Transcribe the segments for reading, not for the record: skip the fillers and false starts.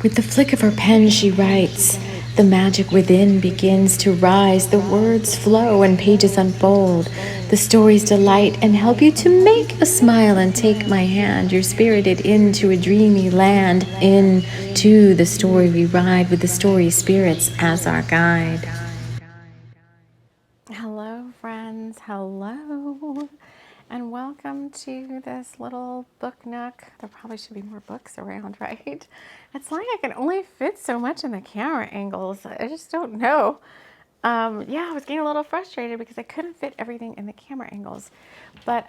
With the flick of her pen she writes. The magic within begins to rise. The words flow and pages unfold. The stories delight and help you to make a smile and take my hand. You're spirited into a dreamy land. Into the story we ride with the story spirits as our guide. Hello, friends. Hello. And welcome to this little book nook. There probably should be more books around, right? It's like I can only fit so much in the camera angles. I just don't know. Yeah, I was getting a little frustrated because I couldn't fit everything in the camera angles. But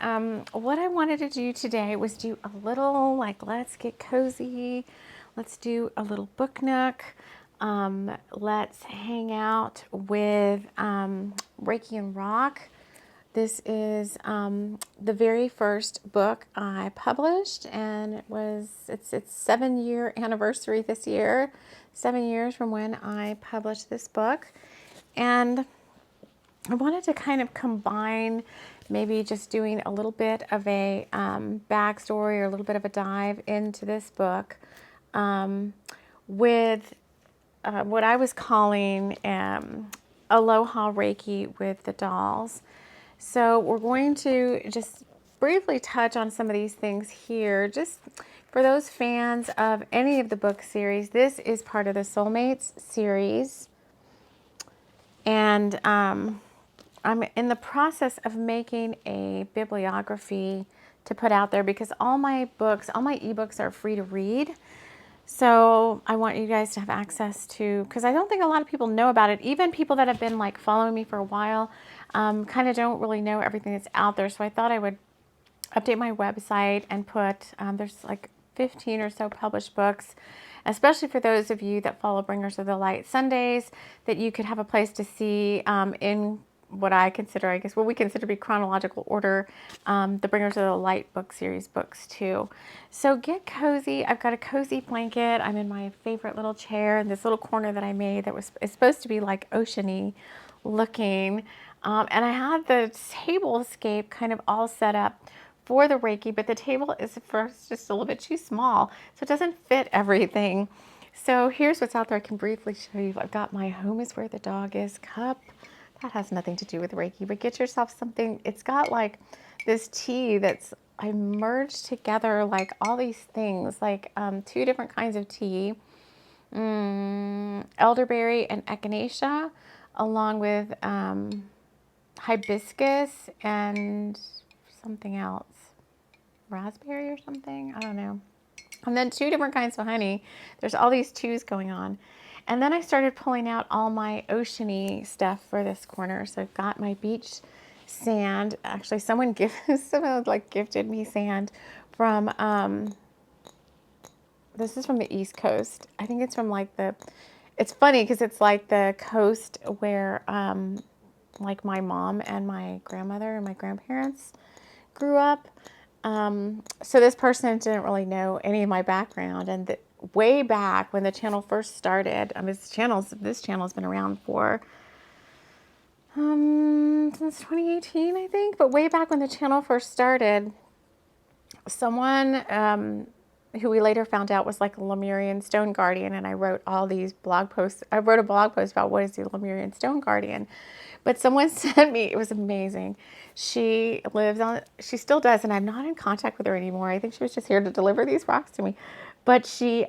what I wanted to do today was do a little, like, let's get cozy. Let's do a little book nook. Let's hang out with Reiki Rock. This is the very first book I published, and it's 7-year anniversary this year. 7 years from when I published this book, and I wanted to kind of combine maybe just doing a little bit of a backstory or a little bit of a dive into this book with what I was calling Aloha Reiki with the dolls. So we're going to just briefly touch on some of these things here. Just for those fans of any of the book series, this is part of the Soulmates series. And I'm in the process of making a bibliography to put out there because all my ebooks are free to read. So I want you guys to have access to, because I don't think a lot of people know about it. Even people that have been like following me for a while kind of don't really know everything that's out there. So I thought I would update my website and put, there's like 15 or so published books, especially for those of you that follow Bringers of the Light Sundays, that you could have a place to see in what I consider, I guess, what we consider to be chronological order, the Bringers of the Light book series books too. So get cozy. I've got a cozy blanket. I'm in my favorite little chair in this little corner that I made that is supposed to be like oceany looking. And I had the tablescape kind of all set up for the Reiki, but the table is first just a little bit too small, so it doesn't fit everything. So here's what's out there. I can briefly show you. I've got my Home is Where the Dog Is cup. That has nothing to do with Reiki, but get yourself something. It's got like this tea I merged together like all these things, like 2 different kinds of tea, elderberry and echinacea, along with hibiscus and something else, raspberry or something, I don't know. And then 2 different kinds of honey. There's all these chews going on. And then I started pulling out all my oceany stuff for this corner. So I've got my beach sand. Actually, someone gifted me sand from, this is from the East Coast. I think it's from like it's funny because it's like the coast where like my mom and my grandmother and my grandparents grew up. So this person didn't really know any of my background, and way back when the channel first started, this channel's been around for since 2018, I think. But way back when the channel first started, someone who we later found out was like a Lemurian stone guardian, and I wrote all these blog posts. I wrote a blog post about what is the Lemurian stone guardian. But someone sent me, it was amazing. She still does, and I'm not in contact with her anymore. I think she was just here to deliver these rocks to me. But she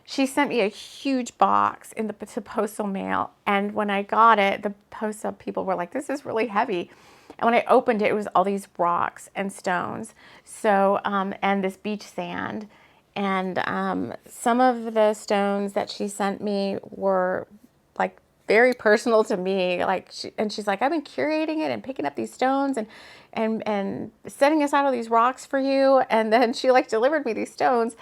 sent me a huge box in the postal mail, and when I got it, the postal people were like, "This is really heavy." And when I opened it, it was all these rocks and stones. So, and this beach sand. And some of the stones that she sent me were like very personal to me. She's like, "I've been curating it and picking up these stones and setting aside all these rocks for you." And then she like delivered me these stones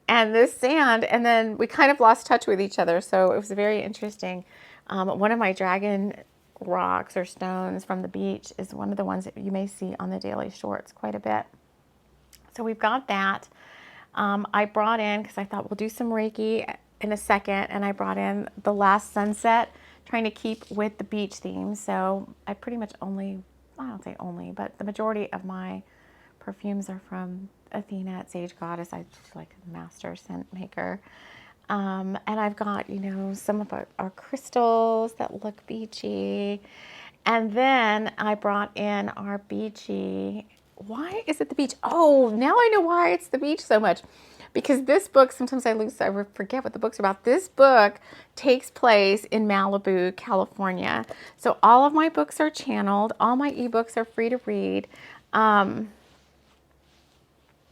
and this sand, and then we kind of lost touch with each other. So it was very interesting. One of my dragon rocks or stones from the beach is one of the ones that you may see on the daily shorts quite a bit. So we've got that. I brought in, because I thought we'll do some Reiki in a second, and I brought in The Last Sunset, trying to keep with the beach theme. So I pretty much I don't say only, but the majority of my perfumes are from Athena at Sage Goddess. I just like a master scent maker. And I've got, you know, some of our crystals that look beachy. And then I brought in our beachy. Why is it the beach? Oh, now I know why it's the beach so much. Because this book, sometimes I forget what the book's about. This book takes place in Malibu, California. So all of my books are channeled. All my ebooks are free to read.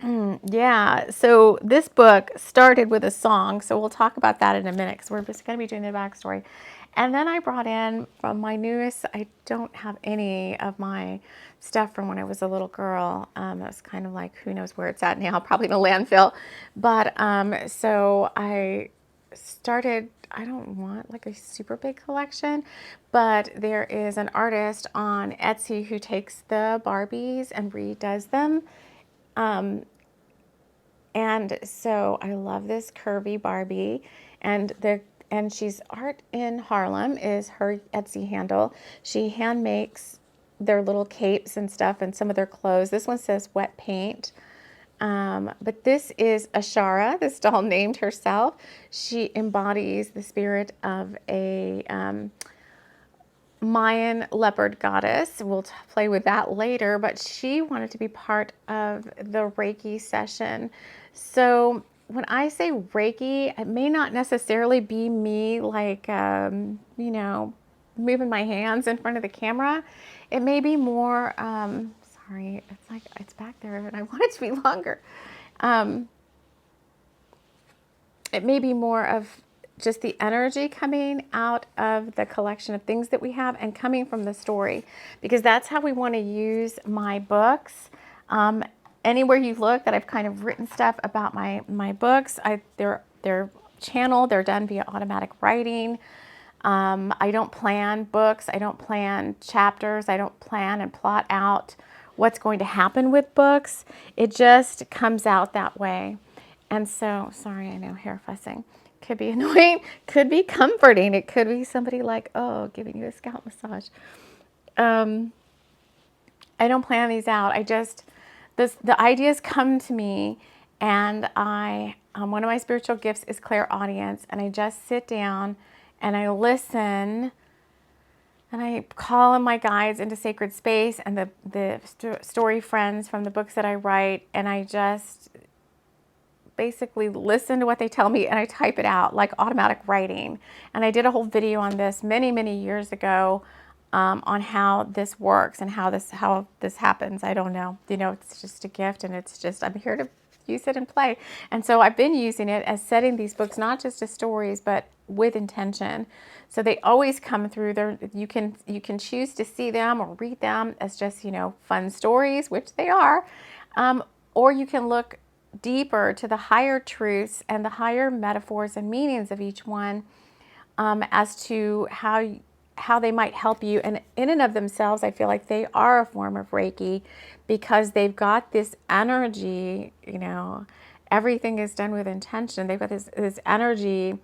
Yeah, so this book started with a song, so we'll talk about that in a minute because we're just going to be doing the backstory. And then I brought in from my newest, I don't have any of my stuff from when I was a little girl. It's kind of like, who knows where it's at now, probably in a landfill. But so I started, I don't want like a super big collection, but there is an artist on Etsy who takes the Barbies and redoes them. And so I love this curvy Barbie, and she's Art in Harlem is her Etsy handle. She hand makes their little capes and stuff and some of their clothes. This one says wet paint. But this is Ashara, this doll named herself. She embodies the spirit of a Mayan leopard goddess. We'll play with that later, but she wanted to be part of the Reiki session. So when I say Reiki, it may not necessarily be me like, you know, moving my hands in front of the camera. It may be more, sorry, it's like, it's back there and I want it to be longer. It may be more of just the energy coming out of the collection of things that we have and coming from the story, because that's how we want to use my books. Anywhere you look that I've kind of written stuff about my books, they're channeled, they're done via automatic writing. I don't plan books, I don't plan chapters, I don't plan and plot out what's going to happen with books. It just comes out that way. And so, sorry, I know hair fussing could be annoying, could be comforting. It could be somebody like, oh, giving you a scalp massage. I don't plan these out. The ideas come to me, and one of my spiritual gifts is clairaudience, and I just sit down and I listen and I call in my guides into sacred space and the story friends from the books that I write, and I just basically listen to what they tell me and I type it out like automatic writing. And I did a whole video on this many, many years ago on how this works and how this happens. I don't know. You know, it's just a gift, and it's just, I'm here to use it and play. And so I've been using it as setting these books not just as stories, but with intention. So they always come through there. You can choose to see them or read them as just, you know, fun stories, which they are, or you can look deeper to the higher truths and the higher metaphors and meanings of each one, as to how they might help you. And in and of themselves, I feel like they are a form of Reiki, because they've got this energy, you know, everything is done with intention. They've got this energy.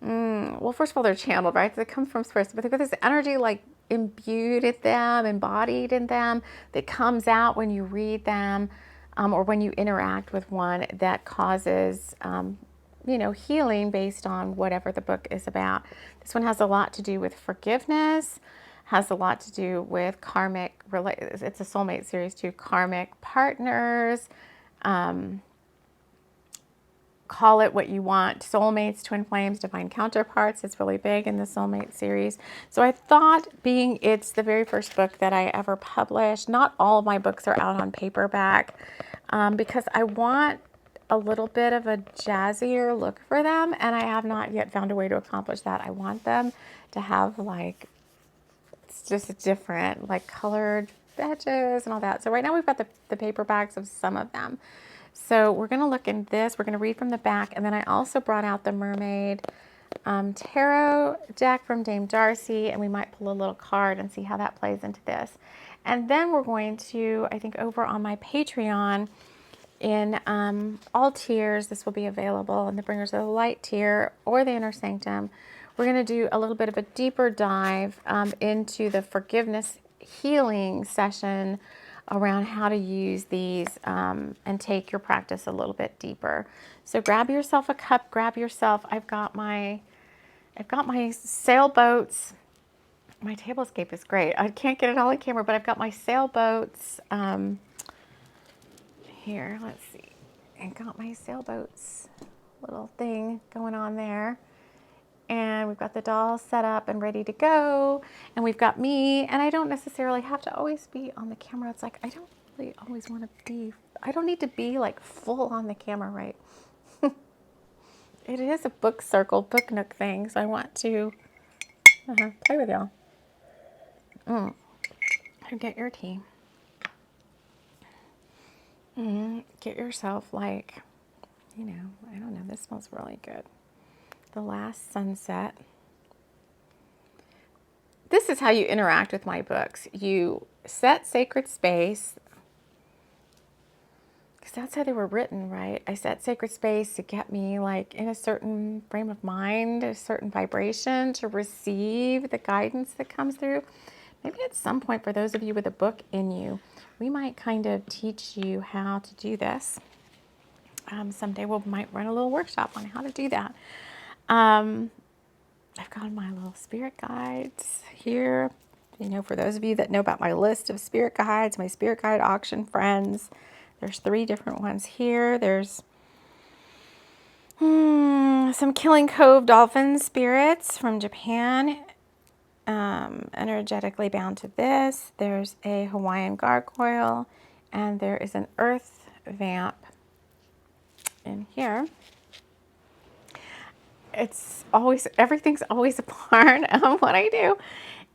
Well, first of all, they're channeled, right? They come from source, but they've got this energy like imbued in them, embodied in them, that comes out when you read them, or when you interact with one, that causes, you know, healing based on whatever the book is about. This one has a lot to do with forgiveness, has a lot to do with karmic, it's a soulmate series too, karmic partners, call it what you want, soulmates, twin flames, divine counterparts. It's really big in the soulmate series. So I thought, being it's the very first book that I ever published, not all of my books are out on paperback, because I want a little bit of a jazzier look for them, and I have not yet found a way to accomplish that. I want them to have like, it's just different, like colored edges and all that. So right now we've got the paperbacks of some of them. So we're going to look in this. We're going to read from the back. And then I also brought out the Mermaid Tarot deck from Dame Darcy. And we might pull a little card and see how that plays into this. And then we're going to, I think over on my Patreon, in all tiers, this will be available in the Bringers of the Light tier or the Inner Sanctum. We're going to do a little bit of a deeper dive into the forgiveness healing session around how to use these and take your practice a little bit deeper. So grab yourself a cup, grab yourself, I've got my sailboats. My tablescape is great. I can't get it all on camera, but I've got my sailboats here. Let's see. I got my sailboats little thing going on there. And we've got the doll set up and ready to go. And we've got me, and I don't necessarily have to always be on the camera. It's like, I don't really always want to be, I don't need to be like full on the camera, right? It is a book circle, book nook thing. So I want to play with y'all. Get your tea. Get yourself like, you know, I don't know, this smells really good. The Last Sunset. This is how you interact with my books. You set sacred space, because that's how they were written, right? I set sacred space to get me like in a certain frame of mind, a certain vibration to receive the guidance that comes through. Maybe at some point, for those of you with a book in you, we might kind of teach you how to do this. Someday we might run a little workshop on how to do that. I've got my little spirit guides here. You know, for those of you that know about my list of spirit guides, my spirit guide auction friends, there's 3 different ones here. There's some Killing Cove dolphin spirits from Japan, energetically bound to this. There's a Hawaiian gargoyle, and there is an earth vamp in here. It's always, everything's always a part of what I do.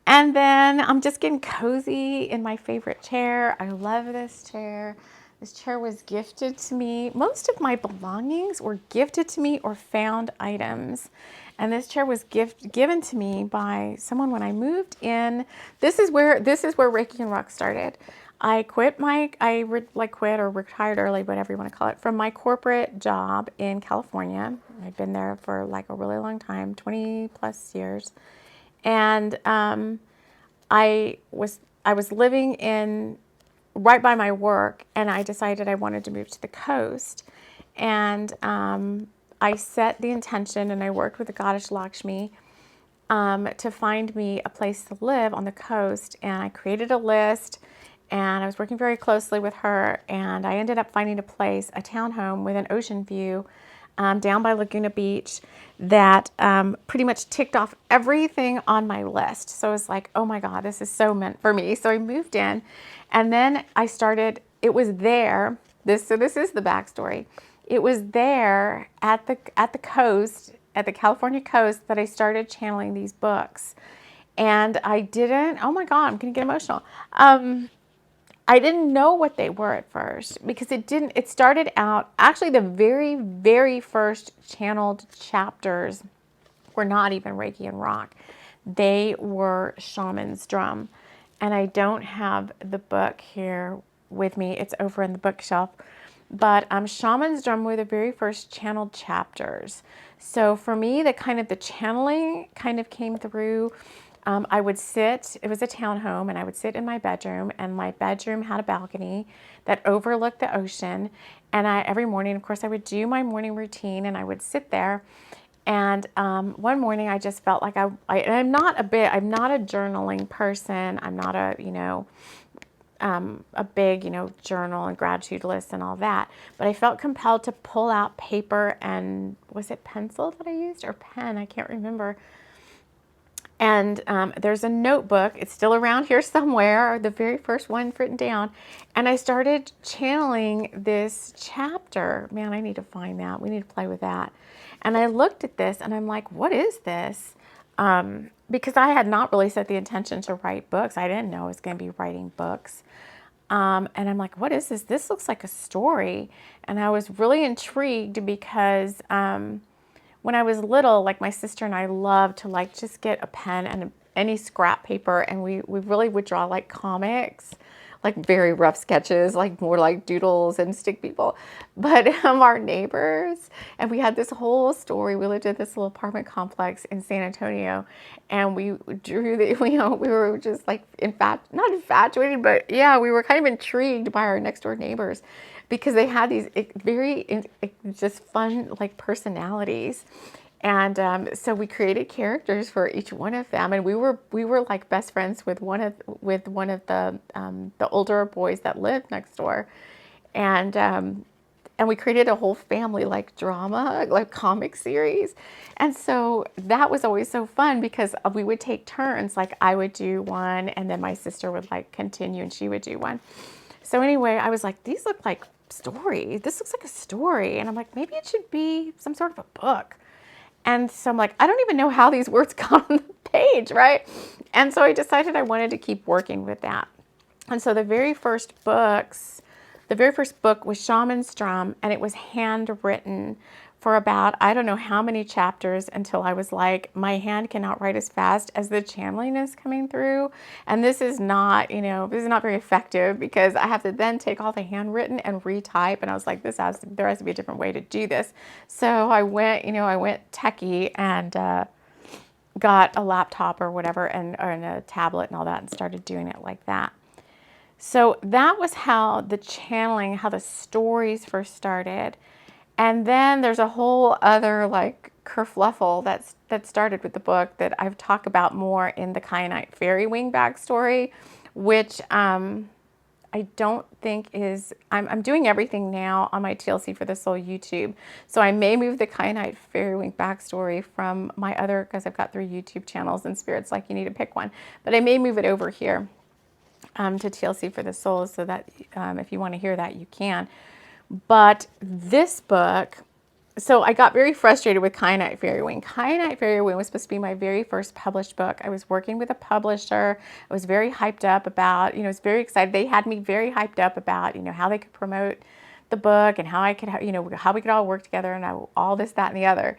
And then I'm just getting cozy in my favorite chair. I love this chair. This chair was gifted to me. Most of my belongings were gifted to me or found items. And this chair was given to me by someone when I moved in. This is where Reiki Rock started. I quit quit or retired early, whatever you want to call it, from my corporate job in California. I'd been there for like a really long time, 20 plus years. And I was living in right by my work, and I decided I wanted to move to the coast. And I set the intention, and I worked with the goddess Lakshmi to find me a place to live on the coast. And I created a list, and I was working very closely with her, and I ended up finding a place, a townhome with an ocean view down by Laguna Beach that pretty much ticked off everything on my list. So I was like, oh my God, this is so meant for me. So I moved in, and then I started, it was there, this is the backstory. It was there at the coast, at the California coast, that I started channeling these books. And I didn't, oh my God, I'm gonna get emotional. I didn't know what they were at first, because it started out, actually the very, very first channeled chapters were not even Reiki and Rock. They were Shaman's Drum. And I don't have the book here with me. It's over in the bookshelf. But Shaman's Drum were the very first channeled chapters. So for me, the channeling kind of came through. I would sit, it was a townhome, and I would sit in my bedroom, and my bedroom had a balcony that overlooked the ocean. And every morning, of course, I would do my morning routine, and I would sit there. And one morning I just felt like I'm not a journaling person. I'm not a big, journal and gratitude list and all that. But I felt compelled to pull out paper and, was it pencil that I used or pen? I can't remember. And there's a notebook. It's still around here somewhere, the very first one written down. And I started channeling this chapter. Man, I need to find that. We need to play with that. And I looked at this, and I'm like, what is this? Because I had not really set the intention to write books. I didn't know I was going to be writing books. And I'm like, what is this? This looks like a story. And I was really intrigued because when I was little, like my sister and I loved to like just get a pen and any scrap paper, and we really would draw like comics, like very rough sketches, like more like doodles and stick people. But our neighbors, and we had this whole story. We lived in this little apartment complex in San Antonio, and we drew the, we were just like not infatuated, but yeah, we were kind of intrigued by our next door neighbors because they had these very just fun like personalities. And so we created characters for each one of them, and we were like best friends with one of the older boys that lived next door, and we created a whole family like drama, like comic series. And so that was always so fun because we would take turns. Like I would do one, and then my sister would like continue, and she would do one. So anyway, I was like, these look like stories. This looks like a story, and I'm like, maybe it should be some sort of a book. And so I'm like, I don't even know how these words got on the page, right? And so I decided I wanted to keep working with that. And so the very first book was Shaman's Drum, and it was handwritten for about, I don't know how many chapters, until I was like, my hand cannot write as fast as the channeling is coming through. And this is not very effective because I have to then take all the handwritten and retype. And I was like, there has to be a different way to do this. So I went techie and got a laptop or whatever and a tablet and all that and started doing it like that. So that was how the stories first started. And then there's a whole other like kerfluffle that started with the book that I've talked about more in the Kyanite Fairy Wing backstory, which I don't think is, I'm doing everything now on my TLC for the Soul YouTube. So I may move the Kyanite Fairy Wing backstory from my other, because I've got 3 YouTube channels and Spirit's like, you need to pick one. But I may move it over here to TLC for the Soul so that if you want to hear that, you can. But this book, so I got very frustrated with Kyanite Fairy Wing. Kyanite Fairy Wing was supposed to be my very first published book. I was working with a publisher. I was very hyped up about, I was very excited. They had me very hyped up about, how they could promote the book and how I could, how we could all work together and all this, that, and the other.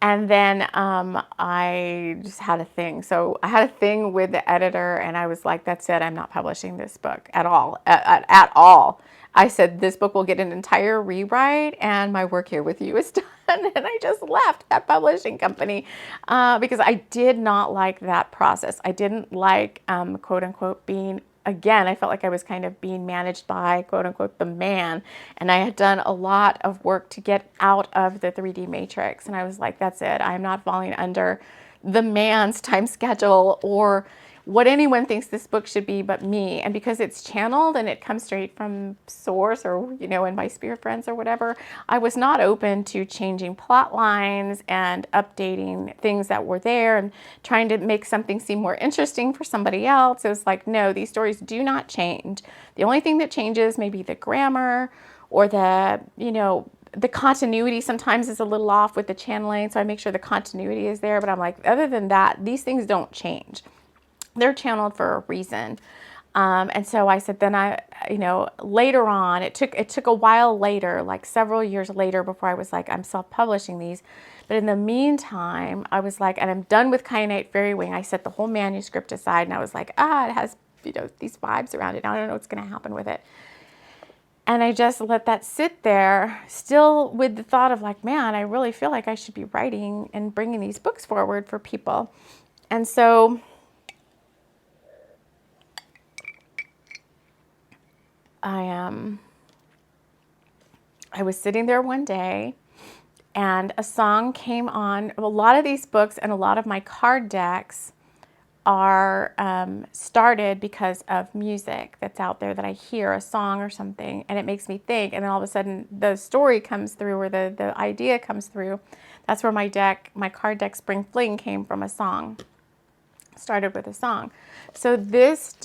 And then I just had a thing. So I had a thing with the editor, and I was like, that's it. I'm not publishing this book at all, at all. I said, this book will get an entire rewrite, and my work here with you is done. And I just left that publishing company because I did not like that process. I didn't like, quote unquote, again, I felt like I was kind of being managed by, quote unquote, the man. And I had done a lot of work to get out of the 3D matrix. And I was like, that's it. I'm not falling under the man's time schedule or what anyone thinks this book should be but me. And because it's channeled and it comes straight from source or, in my spirit friends or whatever, I was not open to changing plot lines and updating things that were there and trying to make something seem more interesting for somebody else. It was like, no, these stories do not change. The only thing that changes may be the grammar or the continuity sometimes is a little off with the channeling. So I make sure the continuity is there. But I'm like, other than that, these things don't change. They're channeled for a reason. And so I said, then later on, it took a while later, like several years later before I was like, I'm self-publishing these. But in the meantime, I was like, and I'm done with Kyanite Fairy Wing. I set the whole manuscript aside and I was like, it has, these vibes around it. Now I don't know what's going to happen with it. And I just let that sit there, still with the thought of like, man, I really feel like I should be writing and bringing these books forward for people. And so I was sitting there one day and a song came on. A lot of these books and a lot of my card decks are started because of music that's out there that I hear, a song or something, and it makes me think. And then all of a sudden the story comes through or the idea comes through. That's where my card deck Spring Fling came from, a song. Started with a song. So this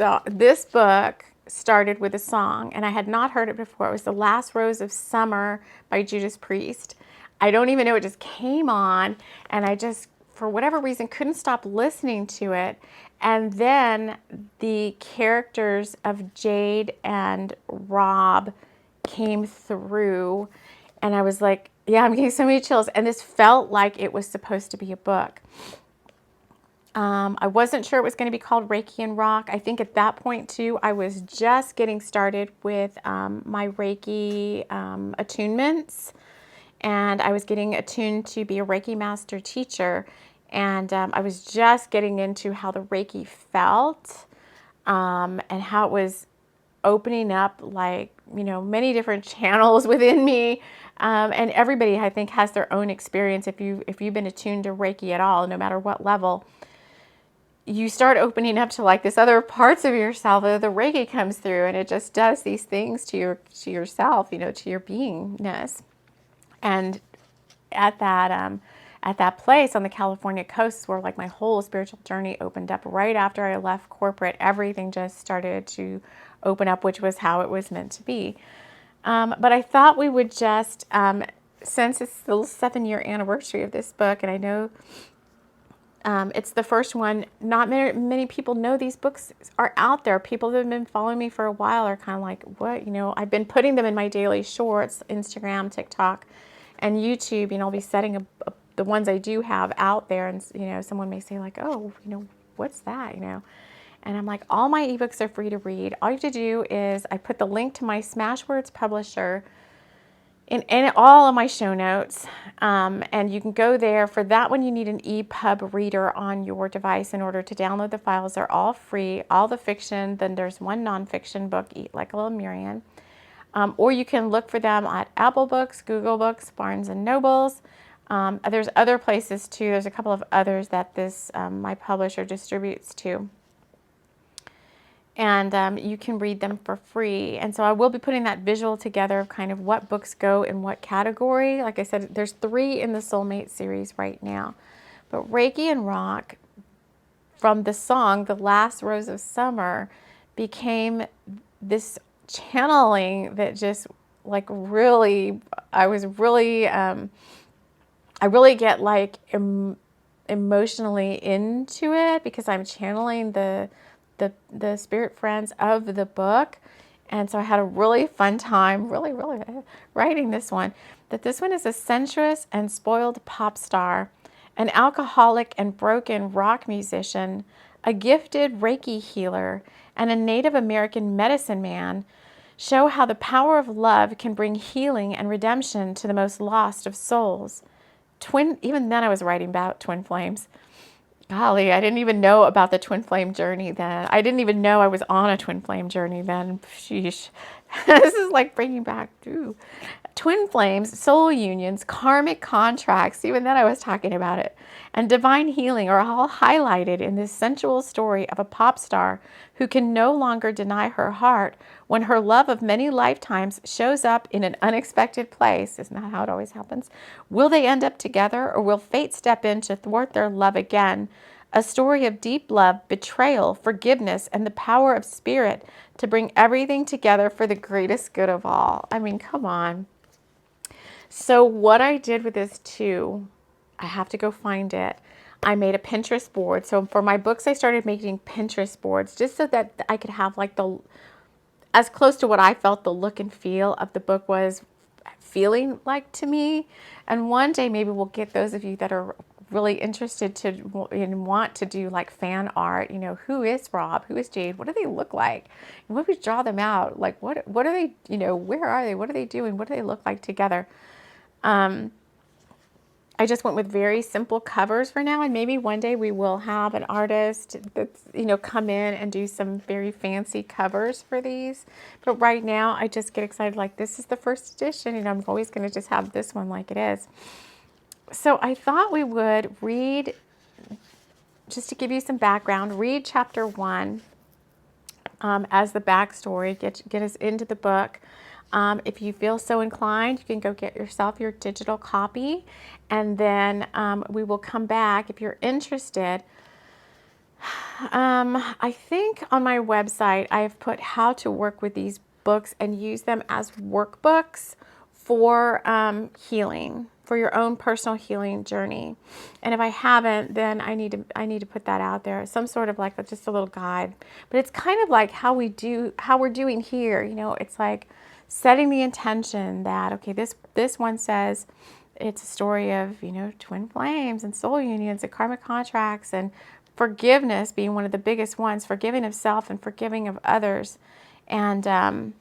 book started with a song, and I had not heard it before. It was The Last Rose of Summer by Judas Priest. I don't even know, it just came on, and I just, for whatever reason, couldn't stop listening to it. And then the characters of Jade and Rob came through, and I was like, yeah, I'm getting so many chills. And this felt like it was supposed to be a book. I wasn't sure it was going to be called Reiki and Rock. I think at that point too, I was just getting started with my Reiki attunements, and I was getting attuned to be a Reiki master teacher, and I was just getting into how the Reiki felt, and how it was opening up, like, many different channels within me. And everybody, I think, has their own experience. If you've been attuned to Reiki at all, no matter what level, you start opening up to like this other parts of yourself that the Reiki comes through, and it just does these things to yourself, to your beingness. And at that place on the California coast where like my whole spiritual journey opened up right after I left corporate, everything just started to open up, which was how it was meant to be. But I thought we would just, since it's the 7-year anniversary of this book, and I know it's the first one, not many people know these books are out there. People that have been following me for a while are kind of like, what? I've been putting them in my daily shorts, Instagram, TikTok, and YouTube. I'll be setting the ones I do have out there, and someone may say like, oh, what's that? And I'm like, all my ebooks are free to read. All you have to do is I put the link to my Smashwords publisher in all of my show notes, and you can go there. For that one, you need an EPUB reader on your device in order to download the files. They're all free, all the fiction. Then there's one nonfiction book, Eat Like a Little Murian. Or you can look for them at Apple Books, Google Books, Barnes and Nobles. There's other places too. There's a couple of others that this my publisher distributes to. And you can read them for free. And so I will be putting that visual together of kind of what books go in what category. Like I said, there's 3 in the Soulmate series right now. But Reiki and Rock, from the song The Last Rose of Summer, became this channeling that just like really, I really get like emotionally into it, because I'm channeling the spirit friends of the book. And so I had a really fun time really writing this one. That this one is a sensuous and spoiled pop star, an alcoholic and broken rock musician, a gifted Reiki healer, and a Native American medicine man show how the power of love can bring healing and redemption to the most lost of souls. Even then I was writing about twin flames. Golly, I didn't even know about the twin flame journey then. I didn't even know I was on a twin flame journey then. Sheesh. This is like bringing back twin flames, soul unions, karmic contracts. Even then I was talking about it. And divine healing are all highlighted in this sensual story of a pop star who can no longer deny her heart when her love of many lifetimes shows up in an unexpected place. Isn't that how it always happens? Will they end up together, or will fate step in to thwart their love again? A story of deep love, betrayal, forgiveness, and the power of spirit to bring everything together for the greatest good of all. I mean, come on. So what I did with this too, I have to go find it. I made a Pinterest board. So for my books, I started making Pinterest boards just so that I could have like as close to what I felt the look and feel of the book was feeling like to me. And one day maybe we'll get those of you that are really interested and want to do like fan art. Who is Rob? Who is Jade? What do they look like? And when we draw them out, like what are they, where are they? What are they doing? What do they look like together? I just went with very simple covers for now, and maybe one day we will have an artist that's, come in and do some very fancy covers for these. But right now, I just get excited, like this is the first edition, and I'm always going to just have this one like it is. So I thought we would read, just to give you some background, read chapter 1 as the backstory, get us into the book. If you feel so inclined, you can go get yourself your digital copy, and then we will come back if you're interested. I think on my website I have put how to work with these books and use them as workbooks for healing, for your own personal healing journey. And if I haven't, then I need to put that out there, some sort of like just a little guide. But it's kind of like how we're doing here. It's like setting the intention that, okay, this one says it's a story of, twin flames and soul unions and karmic contracts and forgiveness being one of the biggest ones, forgiving of self and forgiving of others. And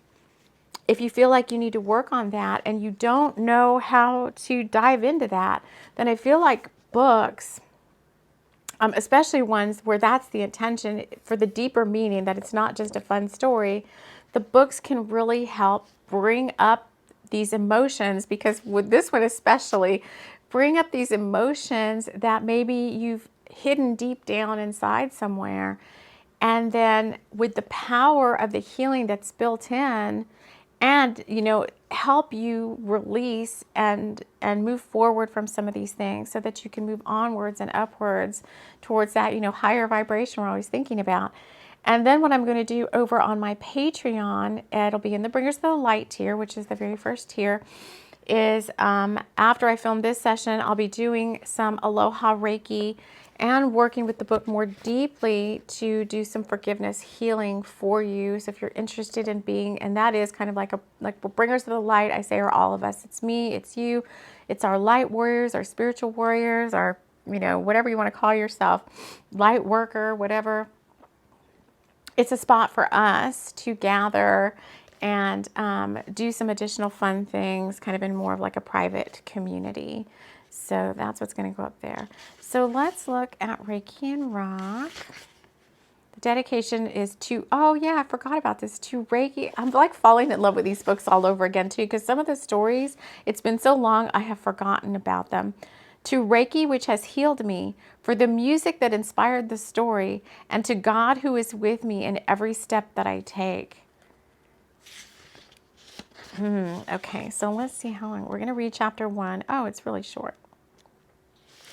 if you feel like you need to work on that and you don't know how to dive into that, then I feel like books, especially ones where that's the intention for the deeper meaning, that it's not just a fun story, the books can really help bring up these emotions, because with this one especially, bring up these emotions that maybe you've hidden deep down inside somewhere. And then with the power of the healing that's built in, and help you release and move forward from some of these things, so that you can move onwards and upwards towards that higher vibration we're always thinking about. And then what I'm going to do over on my Patreon, it'll be in the Bringers of the Light tier, which is the very first tier, is after I film this session, I'll be doing some Aloha Reiki and working with the book more deeply to do some forgiveness healing for you. So if you're interested in being, and that is kind of like Bringers of the Light, I say, are all of us. It's me, it's you, it's our light warriors, our spiritual warriors, our, whatever you want to call yourself, light worker, whatever. It's a spot for us to gather and do some additional fun things, kind of in more of like a private community. So that's what's going to go up there. So let's look at Reiki and Rock. The dedication is to, oh yeah, I forgot about this, to Reiki. I'm like falling in love with these books all over again too, because some of the stories, it's been so long, I have forgotten about them. To Reiki, which has healed me, for the music that inspired the story, and to God who is with me in every step that I take. Okay, so let's see how long. We're going to read chapter 1. Oh, it's really short.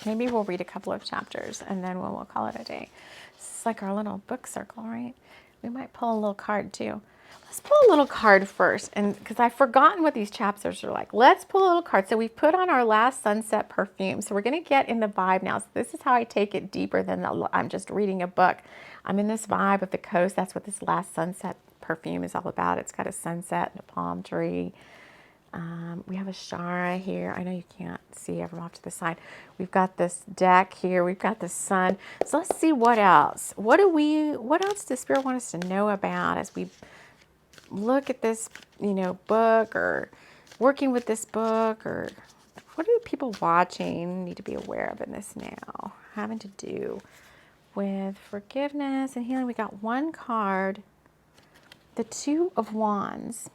Maybe we'll read a couple of chapters and then we'll call it a day. It's like our little book circle, right? We might pull a little card too. Let's pull a little card first, and because I've forgotten what these chapters are like. Let's pull a little card. So we've put on our last sunset perfume. So we're going to get in the vibe now. So this is how I take it deeper than I'm just reading a book. I'm in this vibe of the coast. That's what this last sunset perfume is all about. It's got a sunset and a palm tree. We have a Shara here. I know you can't see ever off to the side. We've got this deck here. We've got the sun. So let's see what else. What else does Spirit want us to know about as we look at this, book, or working with this book, or what do people watching need to be aware of in this now? Having to do with forgiveness and healing. We got one card, the Two of Wands.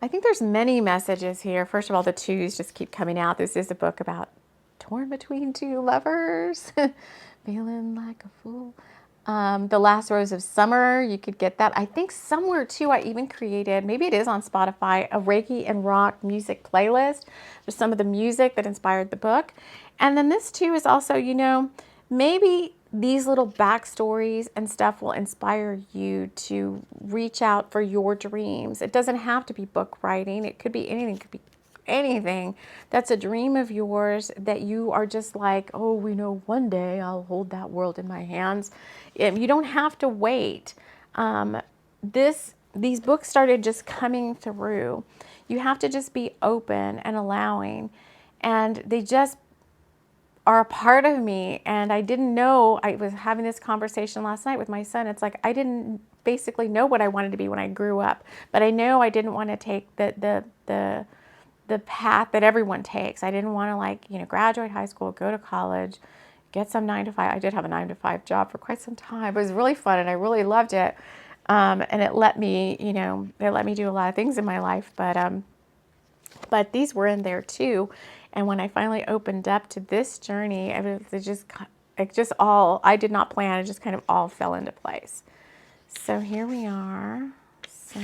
I think there's many messages here. First of all, the twos just keep coming out. This is a book about torn between two lovers, feeling like a fool. The Last Rose of Summer, you could get that. I think somewhere too, I even created, maybe it is on Spotify, a Reiki and Rock music playlist. There's some of the music that inspired the book. And then this too is also, maybe these little backstories and stuff will inspire you to reach out for your dreams. It doesn't have to be book writing. It could be anything. It could be anything that's a dream of yours that you are just like, oh, one day I'll hold that world in my hands. You don't have to wait. These books started just coming through. You have to just be open and allowing, and they just are a part of me. And I didn't know. I was having this conversation last night with my son. It's like I didn't basically know what I wanted to be when I grew up, but I know I didn't want to take the path that everyone takes. I didn't want to graduate high school, go to college, get some 9 to 5. I did have a 9 to 5 job for quite some time. It was really fun and I really loved it. And it let me, do a lot of things in my life, but these were in there too. And when I finally opened up to this journey, I did not plan. It just kind of all fell into place. So here we are. So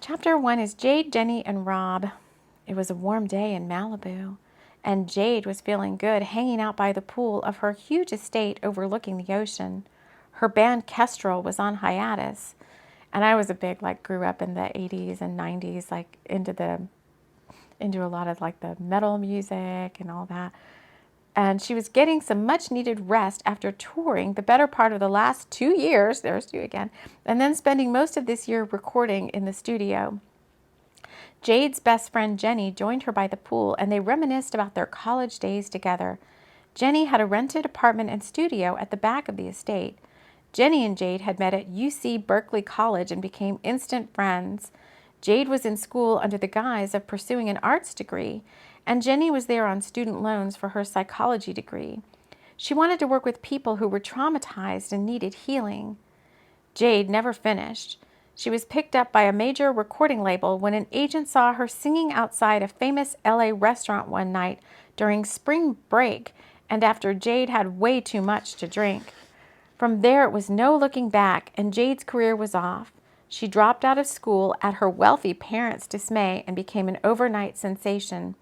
chapter 1 is Jade, Jenny, and Rob. It was a warm day in Malibu, and Jade was feeling good hanging out by the pool of her huge estate overlooking the ocean. Her band Kestrel was on hiatus, and I was a big, grew up in the 80s and 90s, into a lot of the metal music and all that. And she was getting some much needed rest after touring the better part of the last 2 years, there's you again, and then spending most of this year recording in the studio. Jade's best friend Jenny joined her by the pool, and they reminisced about their college days together. Jenny had a rented apartment and studio at the back of the estate. Jenny and Jade had met at UC Berkeley College and became instant friends. Jade was in school under the guise of pursuing an arts degree, and Jenny was there on student loans for her psychology degree. She wanted to work with people who were traumatized and needed healing. Jade never finished. She was picked up by a major recording label when an agent saw her singing outside a famous LA restaurant one night during spring break and after Jade had way too much to drink. From there, it was no looking back, and Jade's career was off. She dropped out of school at her wealthy parents' dismay and became an overnight sensation.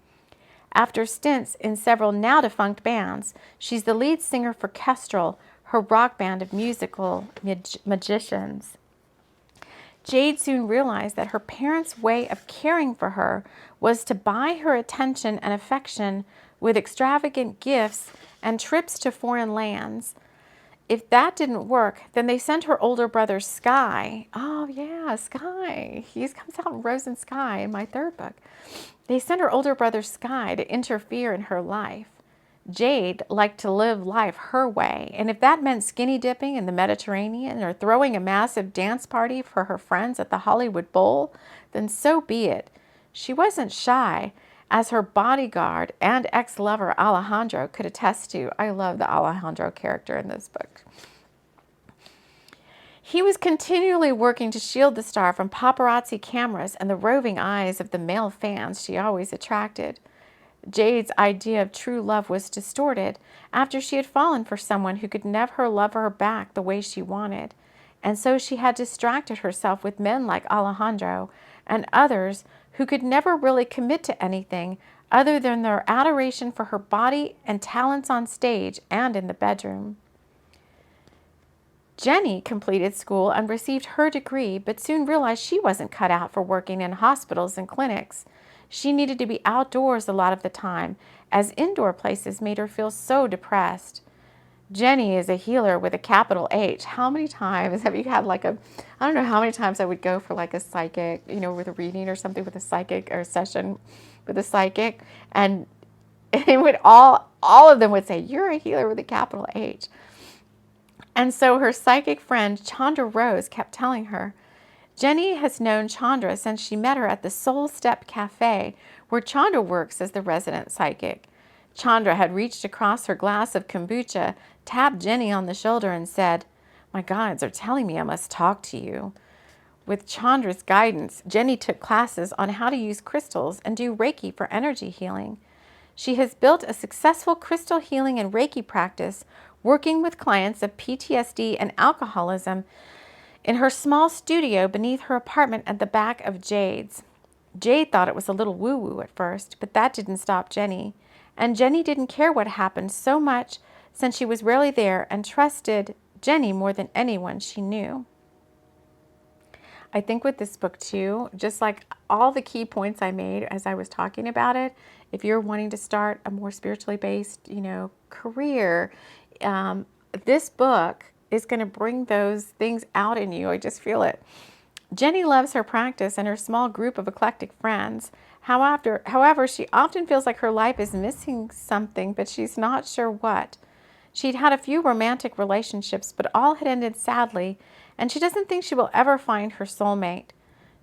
After stints in several now-defunct bands, she's the lead singer for Kestrel, her rock band of musical magicians. Jade soon realized that her parents' way of caring for her was to buy her attention and affection with extravagant gifts and trips to foreign lands. If that didn't work, then they sent her older brother Sky. Oh yeah, Sky. He comes out in Rose and Sky in my third book. They sent her older brother Sky to interfere in her life. Jade liked to live life her way, and if that meant skinny dipping in the Mediterranean or throwing a massive dance party for her friends at the Hollywood Bowl, then so be it. She wasn't shy, as her bodyguard and ex-lover Alejandro could attest to. I love the Alejandro character in this book. He was continually working to shield the star from paparazzi cameras and the roving eyes of the male fans she always attracted. Jade's idea of true love was distorted after she had fallen for someone who could never love her back the way she wanted, and so she had distracted herself with men like Alejandro and others who could never really commit to anything other than their adoration for her body and talents on stage and in the bedroom. Jenny completed school and received her degree, but soon realized she wasn't cut out for working in hospitals and clinics. She needed to be outdoors a lot of the time, as indoor places made her feel so depressed. Jenny is a healer with a capital H. How many times have you had I don't know how many times I would go for like a psychic, with a reading or something with a psychic or a session with a psychic, and it would all of them would say, "You're a healer with a capital H." And so her psychic friend Chandra Rose kept telling her, Jenny has known Chandra since she met her at the Soul Step Cafe, where Chandra works as the resident psychic. Chandra had reached across her glass of kombucha, tapped Jenny on the shoulder, and said, "My guides are telling me I must talk to you." With Chandra's guidance, Jenny took classes on how to use crystals and do Reiki for energy healing. She has built a successful crystal healing and Reiki practice, working with clients of PTSD and alcoholism in her small studio beneath her apartment at the back of Jade's. Jade thought it was a little woo-woo at first, but that didn't stop Jenny. And Jenny didn't care what happened so much since she was rarely there and trusted Jenny more than anyone she knew. I think with this book too, just like all the key points I made as I was talking about it, if you're wanting to start a more spiritually based, career, this book is going to bring those things out in you. I just feel it. Jenny loves her practice and her small group of eclectic friends. However, she often feels like her life is missing something, but she's not sure what. She'd had a few romantic relationships, but all had ended sadly, and she doesn't think she will ever find her soulmate.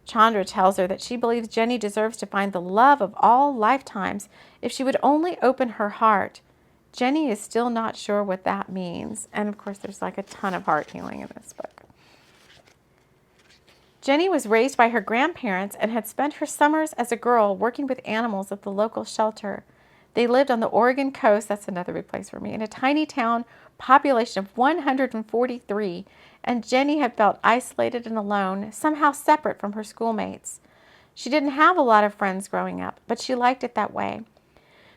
Chandra tells her that she believes Jenny deserves to find the love of all lifetimes if she would only open her heart. Jenny is still not sure what that means. And of course, there's like a ton of heart healing in this book. Jenny was raised by her grandparents and had spent her summers as a girl working with animals at the local shelter. They lived on the Oregon coast, that's another big place for me, in a tiny town, population of 143, and Jenny had felt isolated and alone, somehow separate from her schoolmates. She didn't have a lot of friends growing up, but she liked it that way.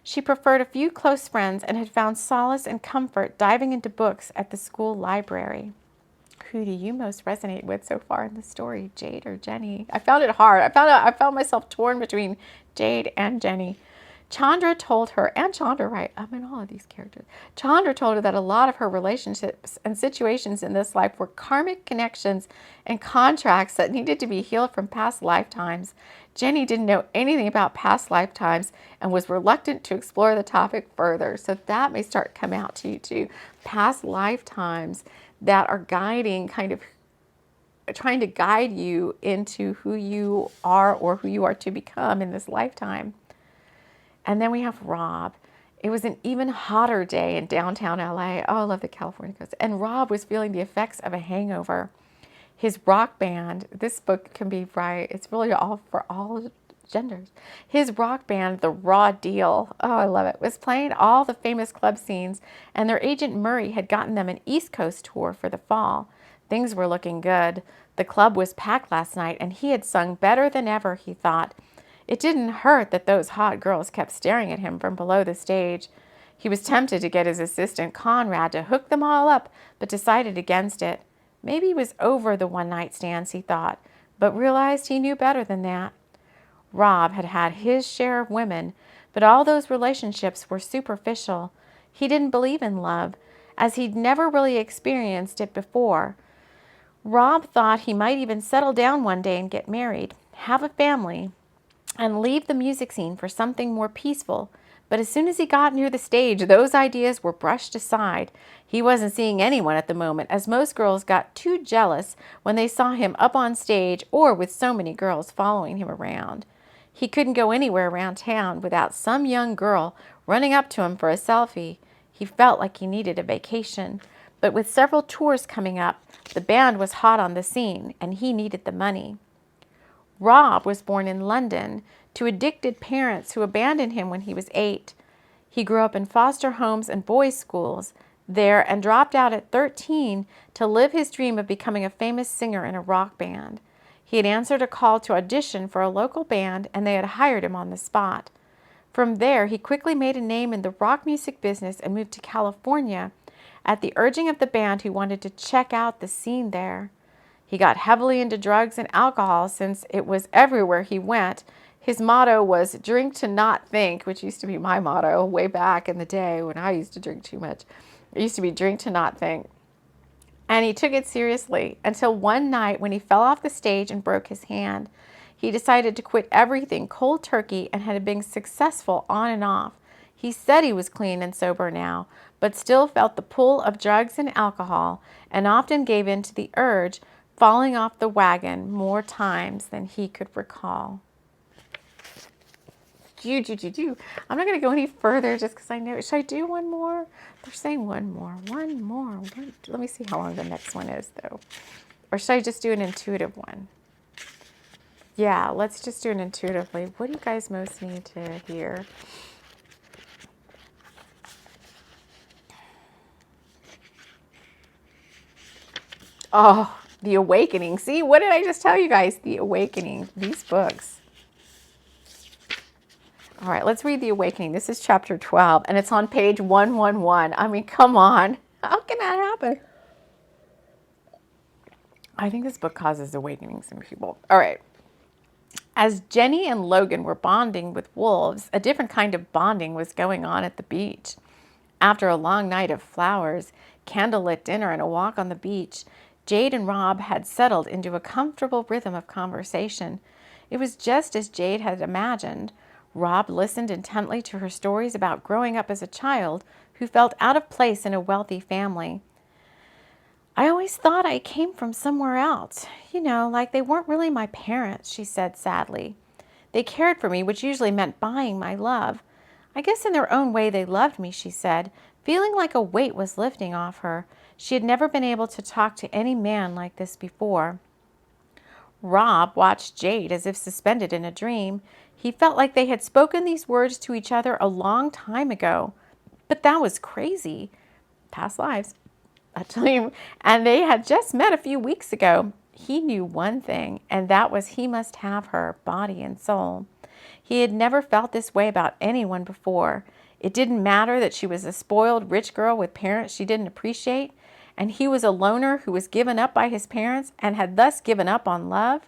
She preferred a few close friends and had found solace and comfort diving into books at the school library. Who do you most resonate with so far in the story, Jade or Jenny? I found it hard. I found myself torn between Jade and Jenny. Chandra told her, and Chandra, right? I'm in all of these characters. Chandra told her that a lot of her relationships and situations in this life were karmic connections and contracts that needed to be healed from past lifetimes. Jenny didn't know anything about past lifetimes and was reluctant to explore the topic further. So that may start to come out to you too. Past lifetimes that are guiding, kind of trying to guide you into who you are or who you are to become in this lifetime. And then we have Rob. It was an even hotter day in downtown LA. Oh, I love the California coast. And Rob was feeling the effects of a hangover. His rock band, this book can be right, it's really all for all genders. His rock band, The Raw Deal, oh, I love it, was playing all the famous club scenes, and their agent Murray had gotten them an East Coast tour for the fall. Things were looking good. The club was packed last night, and he had sung better than ever, he thought. It didn't hurt that those hot girls kept staring at him from below the stage. He was tempted to get his assistant Conrad to hook them all up, but decided against it. Maybe he was over the one-night stands, he thought, but realized he knew better than that. Rob had had his share of women, but all those relationships were superficial. He didn't believe in love, as he'd never really experienced it before. Rob thought he might even settle down one day and get married, have a family, and leave the music scene for something more peaceful. But as soon as he got near the stage, those ideas were brushed aside. He wasn't seeing anyone at the moment, as most girls got too jealous when they saw him up on stage or with so many girls following him around. He couldn't go anywhere around town without some young girl running up to him for a selfie. He felt like he needed a vacation. But with several tours coming up, the band was hot on the scene, and he needed the money. Rob was born in London to addicted parents who abandoned him when he was 8. He grew up in foster homes and boys' schools there and dropped out at 13 to live his dream of becoming a famous singer in a rock band. He had answered a call to audition for a local band, and they had hired him on the spot. From there, he quickly made a name in the rock music business and moved to California at the urging of the band who wanted to check out the scene there. He got heavily into drugs and alcohol since it was everywhere he went. His motto was drink to not think, which used to be my motto way back in the day when I used to drink too much. It used to be drink to not think. And he took it seriously until one night when he fell off the stage and broke his hand. He decided to quit everything cold turkey and had been successful on and off. He said he was clean and sober now, but still felt the pull of drugs and alcohol and often gave in to the urge, falling off the wagon more times than he could recall. I'm not going to go any further just because I know. Should I do one more? They're saying one more. Let me see how long the next one is, though. Or should I just do an intuitive one? Yeah, let's just do it intuitively. What do you guys most need to hear? Oh, The Awakening. See, what did I just tell you guys? The Awakening. These books. All right, let's read The Awakening. This is chapter 12, and it's on page 111. I mean, come on. How can that happen? I think this book causes awakenings in people. All right. As Jenny and Logan were bonding with wolves, a different kind of bonding was going on at the beach. After a long night of flowers, candlelit dinner, and a walk on the beach, Jade and Rob had settled into a comfortable rhythm of conversation. It was just as Jade had imagined. Rob listened intently to her stories about growing up as a child who felt out of place in a wealthy family. I always thought I came from somewhere else, like they weren't really my parents, she said sadly. They cared for me, which usually meant buying my love. I guess in their own way they loved me, she said, feeling like a weight was lifting off her. She had never been able to talk to any man like this before. Rob watched Jade as if suspended in a dream. He felt like they had spoken these words to each other a long time ago. But that was crazy. Past lives. I tell you, and they had just met a few weeks ago. He knew one thing, and that was he must have her, body and soul. He had never felt this way about anyone before. It didn't matter that she was a spoiled rich girl with parents she didn't appreciate, and he was a loner who was given up by his parents and had thus given up on love.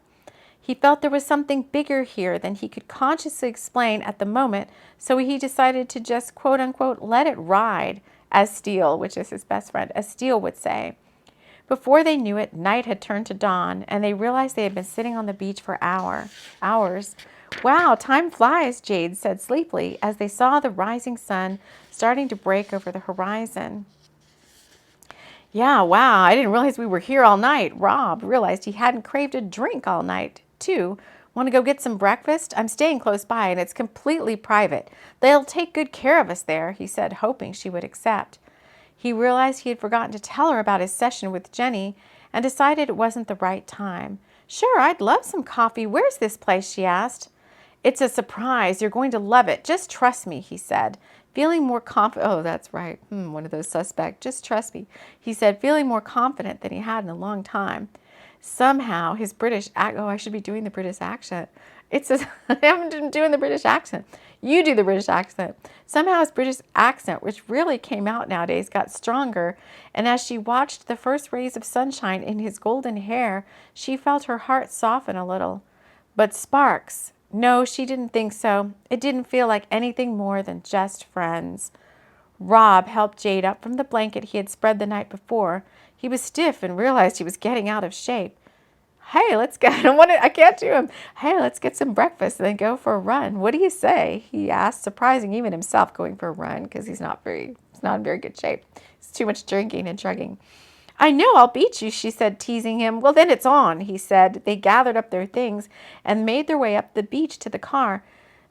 He felt there was something bigger here than he could consciously explain at the moment, so he decided to just quote unquote let it ride, as Steele, which is his best friend, as Steele would say. Before they knew it, night had turned to dawn, and they realized they had been sitting on the beach for hours. Wow, time flies, Jade said sleepily as they saw the rising sun starting to break over the horizon. Yeah, wow, I didn't realize we were here all night. Rob realized he hadn't craved a drink all night, too. Want to go get some breakfast? I'm staying close by, and it's completely private. They'll take good care of us there, he said, hoping she would accept. He realized he had forgotten to tell her about his session with Jenny and decided it wasn't the right time. Sure, I'd love some coffee. Where's this place? She asked. It's a surprise. You're going to love it. Just trust me, he said, feeling more confident. Oh, that's right. One of those suspects. Just trust me, he said, feeling more confident than he had in a long time. Somehow his British accent, oh, I should be doing the British accent. I haven't been doing the British accent. You do the British accent. Somehow his British accent, which really came out nowadays, got stronger, and as she watched the first rays of sunshine in his golden hair, she felt her heart soften a little. But Sparks, no, she didn't think so. It didn't feel like anything more than just friends. Rob helped Jade up from the blanket he had spread the night before. He was stiff and realized he was getting out of shape. Hey, let's get, I can't do him. Hey, let's get some breakfast and then go for a run. What do you say? He asked, surprising even himself going for a run because he's not in very good shape. It's too much drinking and drugging. I know I'll beat you, she said, teasing him. Well, then it's on, he said. They gathered up their things and made their way up the beach to the car.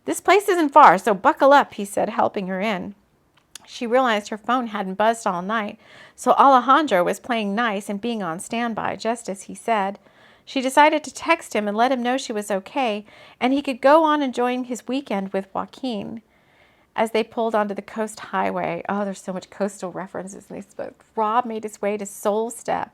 This place isn't far, so buckle up, he said, helping her in. She realized her phone hadn't buzzed all night, so Alejandro was playing nice and being on standby, just as he said. She decided to text him and let him know she was okay, and he could go on enjoying his weekend with Joaquin. As they pulled onto the coast highway, oh, there's so much coastal references in this book, Rob made his way to Soul Step.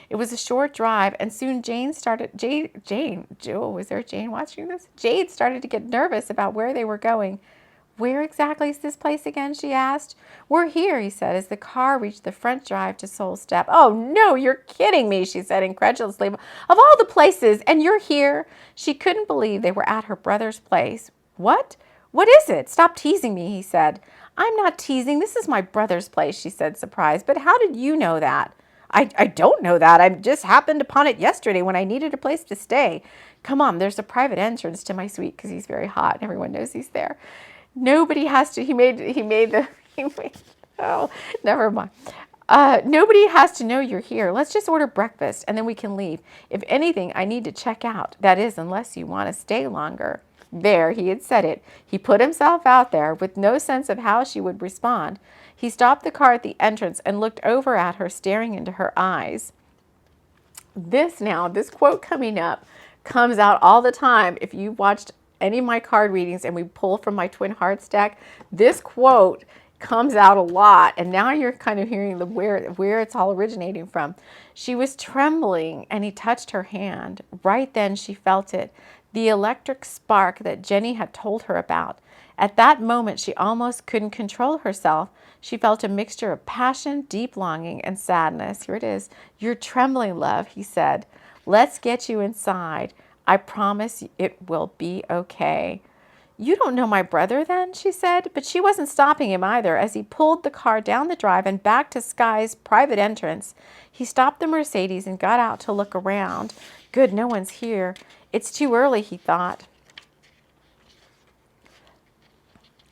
It was a short drive, and soon Jane, was there Jane watching this? Jade started to get nervous about where they were going. Where exactly is this place again, she asked. We're here, he said, as the car reached the front drive to Soul Step. Oh, no, you're kidding me, she said incredulously. Of all the places, and you're here? She couldn't believe they were at her brother's place. What? What is it? Stop teasing me, he said. I'm not teasing. This is my brother's place, she said, surprised. But how did you know that? I don't know that. I just happened upon it yesterday when I needed a place to stay. Come on, there's a private entrance to my suite because he's very hot and everyone knows he's there. Nobody has to, oh, never mind. Nobody has to know you're here. Let's just order breakfast and then we can leave. If anything, I need to check out. That is, unless you want to stay longer. There, he had said it. He put himself out there with no sense of how she would respond. He stopped the car at the entrance and looked over at her, staring into her eyes. This quote coming up comes out all the time. If you watched any of my card readings and we pull from my Twin Hearts deck, this quote comes out a lot, and now you're kind of hearing where it's all originating from. She was trembling and he touched her hand. Right then she felt it, the electric spark that Jenny had told her about. At that moment she almost couldn't control herself. She felt a mixture of passion, deep longing, and sadness. Here it is. You're trembling, love, he said. Let's get you inside. I promise it will be okay. You don't know my brother then, she said, but she wasn't stopping him either. As he pulled the car down the drive and back to Sky's private entrance, he stopped the Mercedes and got out to look around. Good, no one's here. It's too early, he thought.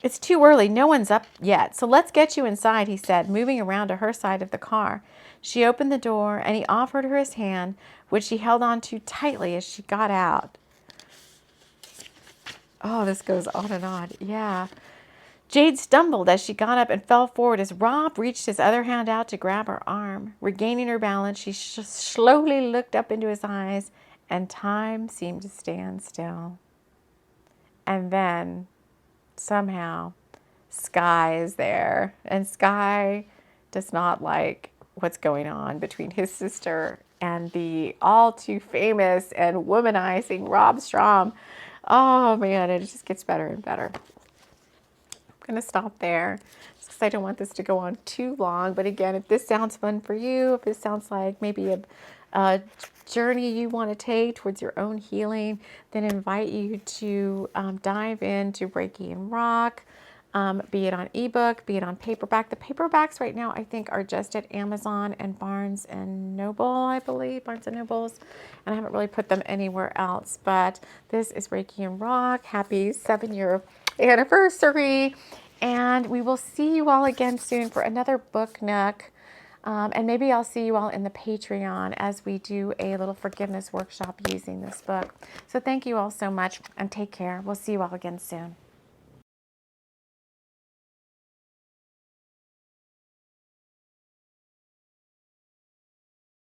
It's too early. No one's up yet. So let's get you inside, he said, moving around to her side of the car. She opened the door and he offered her his hand, which she held on to tightly as she got out. Oh, this goes on and on. Yeah. Jade stumbled as she got up and fell forward as Rob reached his other hand out to grab her arm. Regaining her balance, she slowly looked up into his eyes, and time seemed to stand still. And then, somehow, Sky is there. And Sky does not like what's going on between his sister and the all too famous and womanizing Rob Strom. Oh man, it just gets better and better. I'm going to stop there because I don't want this to go on too long. But again, if this sounds fun for you, if it sounds like maybe journey you want to take towards your own healing, then invite you to dive into Reiki and Rock, be it on ebook, be it on paperback. The paperbacks right now, I think, are just at Amazon and Barnes and Noble, I believe, Barnes and Nobles, and I haven't really put them anywhere else. But this is Reiki and Rock. Happy 7-year anniversary, and we will see you all again soon for another book nook. And maybe I'll see you all in the Patreon as we do a little forgiveness workshop using this book. So thank you all so much, and take care. We'll see you all again soon.